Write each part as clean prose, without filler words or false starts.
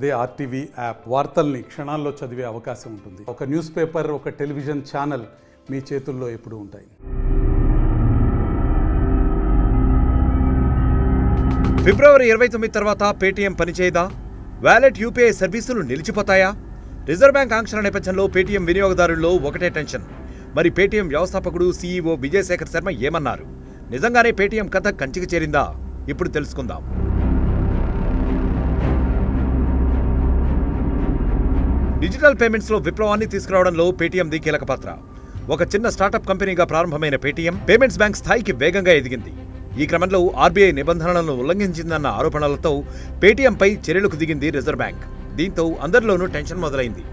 అదే RTV app వార్తల్ని క్షణాల్లో చదివే అవకాశం ఉంటుంది. ఒక న్యూస్ పేపర్, ఒక టెలివిజన్ ఛానల్ మీ చేతుల్లో ఎప్పుడూ ఉంటాయి. ఫిబ్రవరి 29 తర్వాత పేటీఎం పనిచేయదా? వాలెట్ యూపీఐ సర్వీసులు నిలిచిపోతాయా? రిజర్వ్ బ్యాంక్ ఆంక్షల నేపథ్యంలో పేటీఎం వినియోగదారుల్లో ఒకటే టెన్షన్. మరి పేటీఎం వ్యవస్థాపకుడు సీఈఓ విజయశేఖర్ శర్మ ఏమన్నారు? నిజంగానే పేటీఎం కథ కంచికి చేరిందా? ఇప్పుడు తెలుసుకుందాం. డిజిటల్ పేమెంట్స్లో విప్లవాన్ని తీసుకురావడంలో పేటీఎంది కీలక పాత్ర. ఒక చిన్న స్టార్టప్ కంపెనీగా ప్రారంభమైన పేటీఎం పేమెంట్స్ బ్యాంక్ స్థాయికి వేగంగా ఎదిగింది. ఈ క్రమంలో ఆర్బీఐ నిబంధనలను ఉల్లంఘించిందన్న ఆరోపణలతో పేటీఎంపై చర్యలకు దిగింది రిజర్వ్ బ్యాంక్. దీంతో అందరిలోనూ టెన్షన్ మొదలైంది.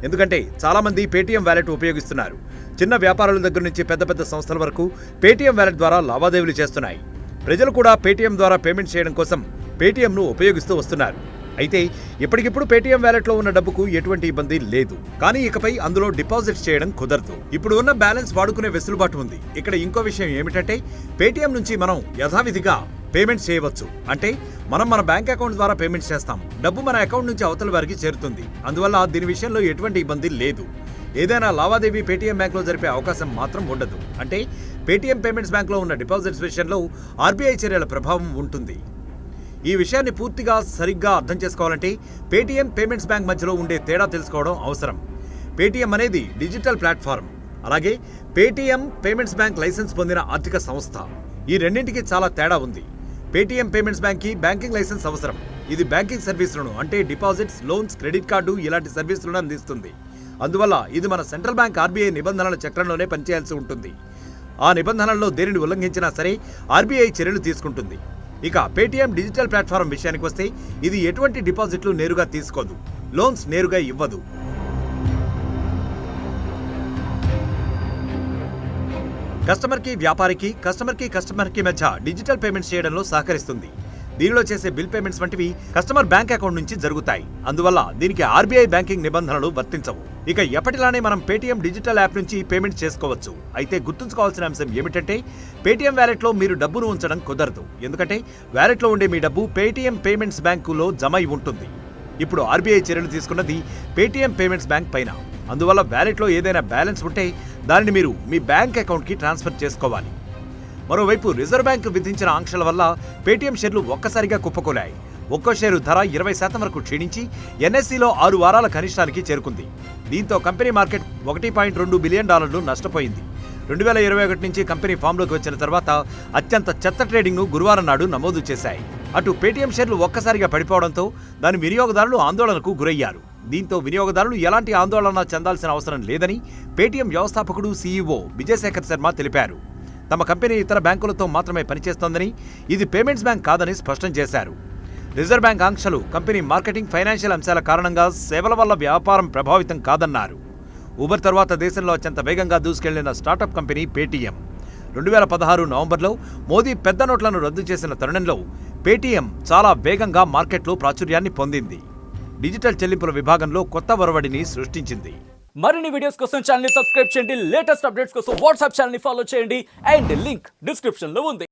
ఎందుకంటే చాలామంది పేటీఎం వ్యాలెట్ ఉపయోగిస్తున్నారు. చిన్న వ్యాపారుల దగ్గర నుంచి పెద్ద పెద్ద సంస్థల వరకు పేటీఎం వ్యాలెట్ ద్వారా లావాదేవీలు చేస్తున్నాయి. ప్రజలు కూడా పేటీఎం ద్వారా పేమెంట్ చేయడం కోసం పేటీఎంను ఉపయోగిస్తూ వస్తున్నారు. అయితే ఇప్పటికిప్పుడు పేటీఎం వ్యాలెట్లో ఉన్న డబ్బుకు ఎటువంటి ఇబ్బంది లేదు. కానీ ఇకపై అందులో డిపాజిట్ చేయడం కుదరదు. ఇప్పుడు ఉన్న బ్యాలెన్స్ వాడుకునే వెసులుబాటు ఉంది. ఇక్కడ ఇంకో విషయం ఏమిటంటే పేటీఎం నుంచి మనం యథావిధిగా పేమెంట్స్ చేయవచ్చు. అంటే మనం మన బ్యాంక్ అకౌంట్ ద్వారా పేమెంట్స్ చేస్తాం. డబ్బు మన అకౌంట్ నుంచి అవతల వారికి చేరుతుంది. అందువల్ల దీని విషయంలో ఎటువంటి ఇబ్బంది లేదు. ఏదైనా లావాదేవీ పేటీఎం బ్యాంక్లో జరిపే అవకాశం మాత్రం ఉండదు. అంటే పేటీఎం పేమెంట్స్ బ్యాంక్లో ఉన్న డిపాజిట్స్ విషయంలో ఆర్బీఐ చర్యల ప్రభావం ఉంటుంది. ఈ విషయాన్ని పూర్తిగా సరిగ్గా అర్థం చేసుకోవాలంటే పేటీఎం పేమెంట్స్ బ్యాంక్ మధ్యలో ఉండే తేడా తెలుసుకోవడం అవసరం. పేటీఎం అనేది డిజిటల్ ప్లాట్ఫామ్. అలాగే పేటీఎం పేమెంట్స్ బ్యాంక్ లైసెన్స్ పొందిన ఆర్థిక సంస్థ. ఈ రెండింటికి చాలా తేడా ఉంది. పేటీఎం పేమెంట్స్ బ్యాంక్కి బ్యాంకింగ్ లైసెన్స్ అవసరం. ఇది బ్యాంకింగ్ సర్వీసులను అంటే డిపాజిట్స్, లోన్స్, క్రెడిట్ కార్డు ఇలాంటి సర్వీసులను అందిస్తుంది. అందువల్ల ఇది మన సెంట్రల్ బ్యాంక్ ఆర్బీఐ నిబంధనల చక్రంలోనే పనిచేయాల్సి ఉంటుంది. ఆ నిబంధనల్లో దేనిని ఉల్లంఘించినా సరే ఆర్బీఐ చర్యలు తీసుకుంటుంది. ఇక పేటీఎం డిజిటల్ ప్లాట్ఫామ్ విషయానికి వస్తే ఇది ఎటువంటి డిపాజిట్లు నేరుగా తీసుకోదు, లోన్స్ నేరుగా ఇవ్వదు. కస్టమర్కి వ్యాపారికి, కస్టమర్కి మధ్య డిజిటల్ పేమెంట్స్ చేయడంలో సహకరిస్తుంది. దీనిలో చేసే బిల్ పేమెంట్స్ వంటివి కస్టమర్ బ్యాంక్ అకౌంట్ నుంచి జరుగుతాయి. అందువల్ల దీనికి ఆర్బీఐ బ్యాంకింగ్ నిబంధనలు వర్తించవు. ఇక ఎప్పటిలానే మనం పేటీఎం డిజిటల్ యాప్ నుంచి పేమెంట్ చేసుకోవచ్చు. అయితే గుర్తుంచుకోవాల్సిన అంశం ఏమిటంటే పేటీఎం వ్యాలెట్లో మీరు డబ్బును ఉంచడం కుదరదు. ఎందుకంటే వ్యాలెట్లో ఉండే మీ డబ్బు పేటీఎం పేమెంట్స్ బ్యాంకులో జమ అయి ఉంటుంది. ఇప్పుడు ఆర్బీఐ చర్యలు తీసుకున్నది పేటీఎం పేమెంట్స్ బ్యాంక్ పైన. అందువల్ల వ్యాలెట్లో ఏదైనా బ్యాలెన్స్ ఉంటే దానిని మీరు మీ బ్యాంక్ అకౌంట్కి ట్రాన్స్ఫర్ చేసుకోవాలి. మరోవైపు రిజర్వ్ బ్యాంక్ విధించిన ఆంక్షల వల్ల పేటీఎం షేర్లు ఒక్కసారిగా కుప్పకూలాయి. ఒక్కో షేరు ధర 20% వరకు క్షీణించి ఎన్ఎస్సీలో 6 వారాల కనిష్టానికి చేరుకుంది. దీంతో కంపెనీ మార్కెట్ $1.2 బిలియన్ నష్టపోయింది. 2021 నుంచి కంపెనీ ఫామ్లోకి వచ్చిన తర్వాత అత్యంత చెత్త ట్రేడింగ్ను గురువారం నాడు నమోదు చేశాయి. అటు పేటీఎం షేర్లు ఒక్కసారిగా పడిపోవడంతో దాని వినియోగదారులు ఆందోళనకు గురయ్యారు. దీంతో వినియోగదారులు ఎలాంటి ఆందోళన చెందాల్సిన అవసరం లేదని పేటీఎం వ్యవస్థాపకుడు సీఈఓ విజయశేఖర్ శర్మ తెలిపారు. తమ కంపెనీ ఇతర బ్యాంకులతో మాత్రమే పనిచేస్తోందని, ఇది పేమెంట్స్ బ్యాంక్ కాదని స్పష్టం చేశారు. రిజర్వ్ బ్యాంక్ ఆంక్షలు కంపెనీ మార్కెటింగ్, ఫైనాన్షియల్ అంశాల కారణంగా సేవల వల్ల వ్యాపారం ప్రభావితం కాదన్నారు. ఉబర్ తర్వాత దేశంలో అత్యంత వేగంగా దూసుకెళ్లిన స్టార్టప్ కంపెనీ పేటీఎం. 2016 నవంబర్లో మోదీ పెద్ద నోట్లను రద్దు చేసిన తరుణంలో పేటీఎం చాలా వేగంగా మార్కెట్లో ప్రాచుర్యాన్ని పొందింది. డిజిటల్ చెల్లింపుల విభాగంలో కొత్త ఒరవడిని సృష్టించింది. మరిన్ని వీడియోస్ కోసం ఛానల్ ని సబ్స్క్రైబ్ చేయండి. లేటెస్ట్ అప్డేట్స్ కోసం వాట్సాప్ ఛానల్ ని ఫాలో చేయండి. అండ్ లింక్ డిస్క్రిప్షన్ లో ఉంది.